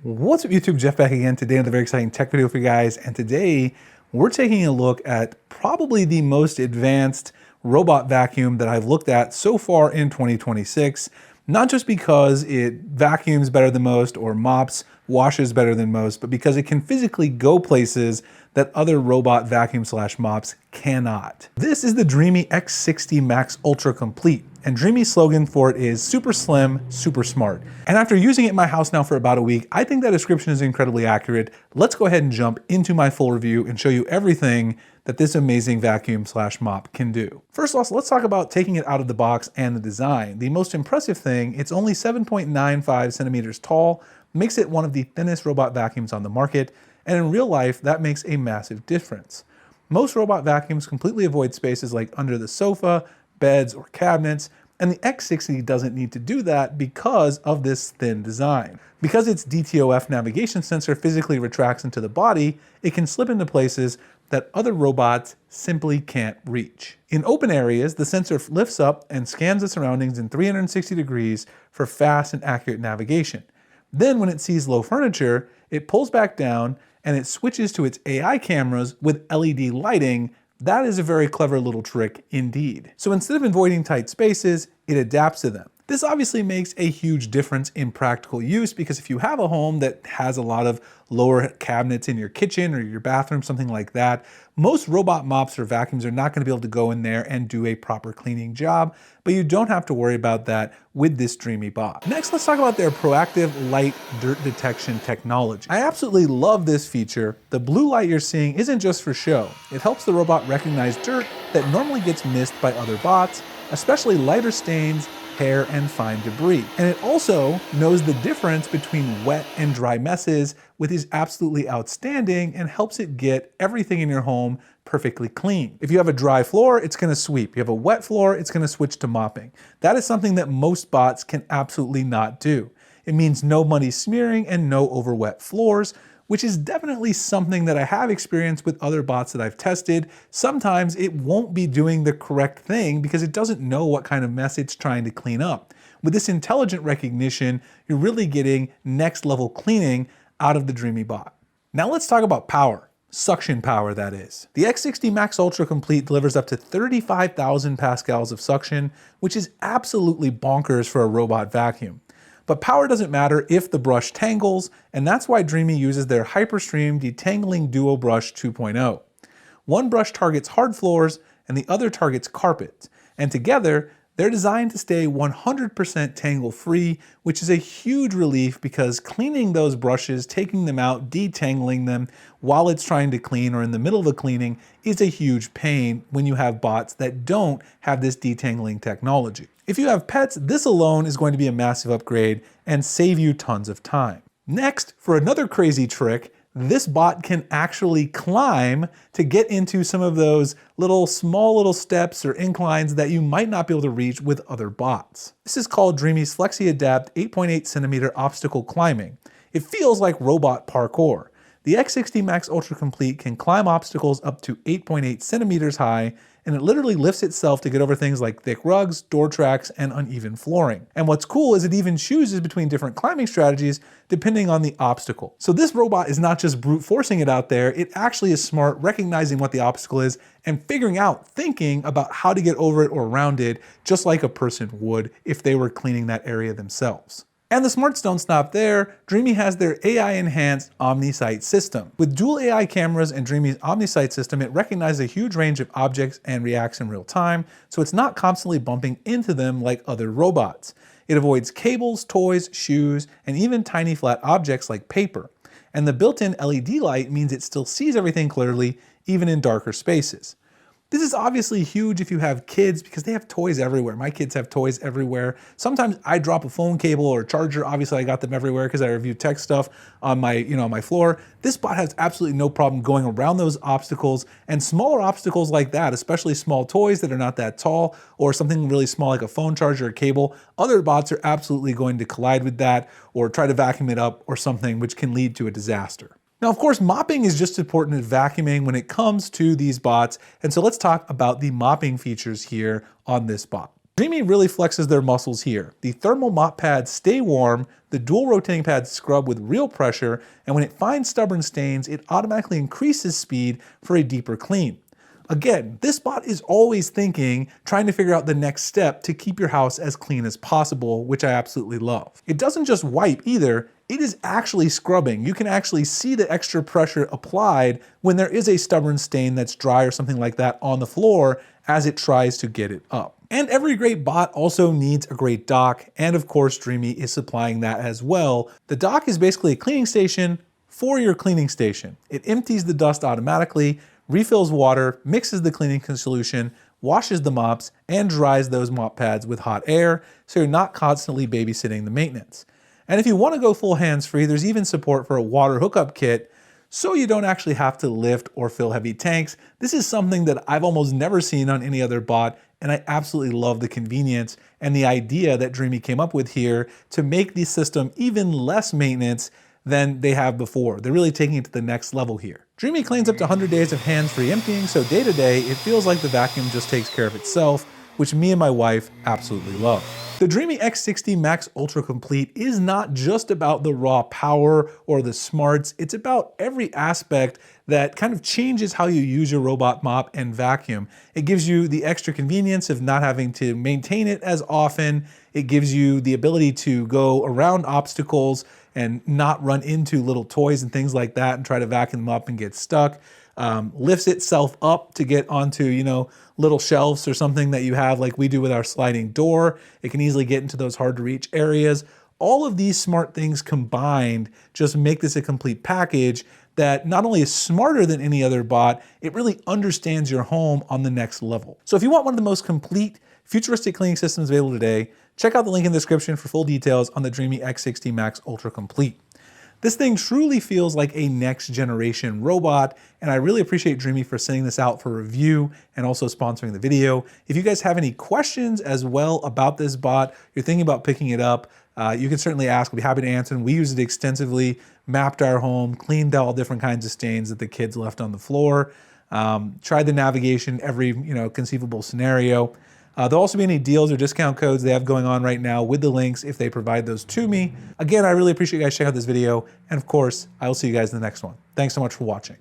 What's up YouTube, Jeff back again today with a very exciting tech video for you guys, and today we're taking a look at probably the most advanced robot vacuum that I've looked at so far in 2026, not just because it vacuums better than most or mops, washes better than most, but because it can physically go places that other robot vacuum slash mops cannot. This is the Dreamy X60 Max Ultra Complete, and Dreamy's slogan for it is super slim, super smart. And after using it in my house now for about a week, I think that description is incredibly accurate. Let's go ahead and jump into my full review and show you everything that this amazing vacuum slash mop can do. First off, let's talk about taking it out of the box and the design. The most impressive thing, it's only 7.95 centimeters tall, makes it one of the thinnest robot vacuums on the market, and in real life, that makes a massive difference. Most robot vacuums completely avoid spaces like under the sofa, beds, or cabinets, and the X60 doesn't need to do that because of this thin design. Because its DTOF navigation sensor physically retracts into the body, it can slip into places that other robots simply can't reach. In open areas, the sensor lifts up and scans the surroundings in 360 degrees for fast and accurate navigation. Then when it sees low furniture, it pulls back down and it switches to its AI cameras with LED lighting. That is a very clever little trick indeed. So instead of avoiding tight spaces, it adapts to them. This obviously makes a huge difference in practical use because if you have a home that has a lot of lower cabinets in your kitchen or your bathroom, something like that, most robot mops or vacuums are not going to be able to go in there and do a proper cleaning job, but you don't have to worry about that with this Dreamy bot. Next, let's talk about their proactive light dirt detection technology. I absolutely love this feature. The blue light you're seeing isn't just for show. It helps the robot recognize dirt that normally gets missed by other bots, especially lighter stains, hair, and fine debris. And it also knows the difference between wet and dry messes, which is absolutely outstanding and helps it get everything in your home perfectly clean. If you have a dry floor, it's gonna sweep. You have a wet floor, it's gonna switch to mopping. That is something that most bots can absolutely not do. It means no muddy smearing and no over wet floors, which is definitely something that I have experienced with other bots that I've tested. Sometimes it won't be doing the correct thing because it doesn't know what kind of mess it's trying to clean up. With this intelligent recognition, you're really getting next level cleaning out of the Dreamy bot. Now let's talk about power. Suction power, that is. The X60 Max Ultra Complete delivers up to 35,000 pascals of suction, which is absolutely bonkers for a robot vacuum. But power doesn't matter if the brush tangles, and that's why Dreamy uses their Hyperstream Detangling Duo Brush 2.0. One brush targets hard floors and the other targets carpets, and together they're designed to stay 100% tangle-free, which is a huge relief because cleaning those brushes, taking them out, detangling them while it's trying to clean or in the middle of a cleaning is a huge pain when you have bots that don't have this detangling technology. If you have pets, this alone is going to be a massive upgrade and save you tons of time. Next, for another crazy trick, this bot can actually climb to get into some of those small little steps or inclines that you might not be able to reach with other bots. This is called Dreamy's FlexiAdapt 8.8 centimeter obstacle climbing. It feels like robot parkour. The X60 Max Ultra Complete can climb obstacles up to 8.8 centimeters high, and it literally lifts itself to get over things like thick rugs, door tracks, and uneven flooring. And what's cool is it even chooses between different climbing strategies depending on the obstacle. So this robot is not just brute forcing it out there, it actually is smart, recognizing what the obstacle is and thinking about how to get over it or around it, just like a person would if they were cleaning that area themselves. And the smarts don't stop there. Dreamy has their AI-enhanced OmniSight system. With dual AI cameras and Dreamy's OmniSight system, it recognizes a huge range of objects and reacts in real time, so it's not constantly bumping into them like other robots. It avoids cables, toys, shoes, and even tiny flat objects like paper. And the built-in LED light means it still sees everything clearly, even in darker spaces. This is obviously huge if you have kids because they have toys everywhere. My kids have toys everywhere. Sometimes I drop a phone cable or a charger. Obviously I got them everywhere because I review tech stuff on my floor. This bot has absolutely no problem going around those obstacles, and smaller obstacles like that, especially small toys that are not that tall or something really small like a phone charger or cable. Other bots are absolutely going to collide with that or try to vacuum it up or something, which can lead to a disaster. Now, of course, mopping is just as important as vacuuming when it comes to these bots, and so let's talk about the mopping features here on this bot. Dreamy really flexes their muscles here. The thermal mop pads stay warm, the dual rotating pads scrub with real pressure, and when it finds stubborn stains, it automatically increases speed for a deeper clean. Again, this bot is always thinking, trying to figure out the next step to keep your house as clean as possible, which I absolutely love. It doesn't just wipe either, it is actually scrubbing. You can actually see the extra pressure applied when there is a stubborn stain that's dry or something like that on the floor as it tries to get it up. And every great bot also needs a great dock, and of course Dreamy is supplying that as well. The dock is basically a cleaning station for your cleaning station. It empties the dust automatically, refills water, mixes the cleaning solution, washes the mops, and dries those mop pads with hot air, so you're not constantly babysitting the maintenance. And if you want to go full hands-free, there's even support for a water hookup kit, so you don't actually have to lift or fill heavy tanks. This is something that I've almost never seen on any other bot, and I absolutely love the convenience and the idea that Dreamy came up with here to make the system even less maintenance than they have before. They're really taking it to the next level here. Dreamy claims up to 100 days of hands-free emptying, so day to day, it feels like the vacuum just takes care of itself, which me and my wife absolutely love. The Dreamy X60 Max Ultra Complete is not just about the raw power or the smarts, it's about every aspect that kind of changes how you use your robot mop and vacuum. It gives you the extra convenience of not having to maintain it as often. It gives you the ability to go around obstacles and not run into little toys and things like that and try to vacuum them up and get stuck. Lifts itself up to get onto, little shelves or something that you have like we do with our sliding door. It can easily get into those hard to reach areas. All of these smart things combined just make this a complete package that not only is smarter than any other bot, it really understands your home on the next level. So if you want one of the most complete futuristic cleaning systems available today, check out the link in the description for full details on the Dreamy X60 Max Ultra Complete. This thing truly feels like a next generation robot, and I really appreciate Dreamy for sending this out for review and also sponsoring the video. If you guys have any questions as well about this bot, you're thinking about picking it up, you can certainly ask. I'll be happy to answer them. We use it extensively, mapped our home, cleaned all different kinds of stains that the kids left on the floor, tried the navigation, every conceivable scenario. There'll also be any deals or discount codes they have going on right now with the links if they provide those to me. Again, I really appreciate you guys checking out this video. And of course, I will see you guys in the next one. Thanks so much for watching.